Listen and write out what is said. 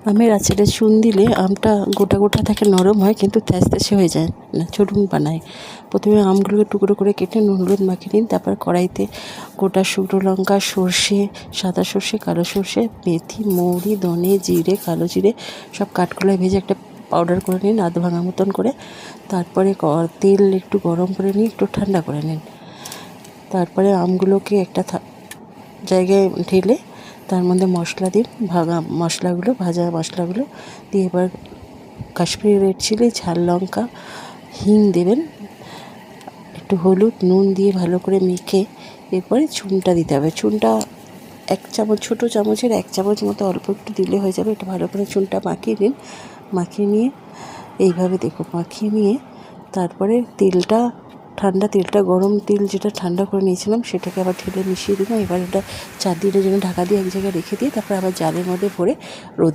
আমের আচারে চুন দিলে আমটা গোটা গোটা থাকে, নরম হয়, কিন্তু থ্যাচথ্যাচে হয়ে যায় না, চটুন বানায়। প্রথমে আমগুলোকে টুকরো করে কেটে নুন হলুদ মাখিয়ে নিন। তারপর কড়াইতে গোটা শুকনো লঙ্কা, সর্ষে, সাদা সর্ষে, কালো সর্ষে, মেথি, মৌরি, ধনে, জিরে, কালো জিরে সব কাঠকলায় ভেজে একটা পাউডার করে নিন, আধ ভাঙা মতন করে। তারপরে তেল একটু গরম করে নিন, একটু ঠান্ডা করে নিন। তারপরে আমগুলোকে একটা জায়গায় ঢেলে তার মধ্যে মশলা দিন, ভাজা মশলাগুলো দিয়ে এবার কাশ্মীরি রেড চিলি, ঝাল লঙ্কা, হিং দেবেন, একটু হলুদ, নুন দিয়ে ভালো করে মেখে এরপরে চুনটা দিতে হবে। চুনটা এক চামচ, ছোটো চামচের এক চামচ মতো অল্প একটু দিলে হয়ে যাবে। এটা ভালো করে চুনটা মাখিয়ে নিন। মাখিয়ে নিয়ে এইভাবে মাখিয়ে নিয়ে তারপরে তেলটা গরম তেল যেটা ঠান্ডা করে নিয়েছিলাম সেটাকে আবার ঢেলে মিশিয়ে দিলাম। এবার এটা 4 দিনের জন্য ঢাকা দিয়ে এক জায়গায় রেখে দিয়ে তারপর আবার জারের মধ্যে ভরে রোদ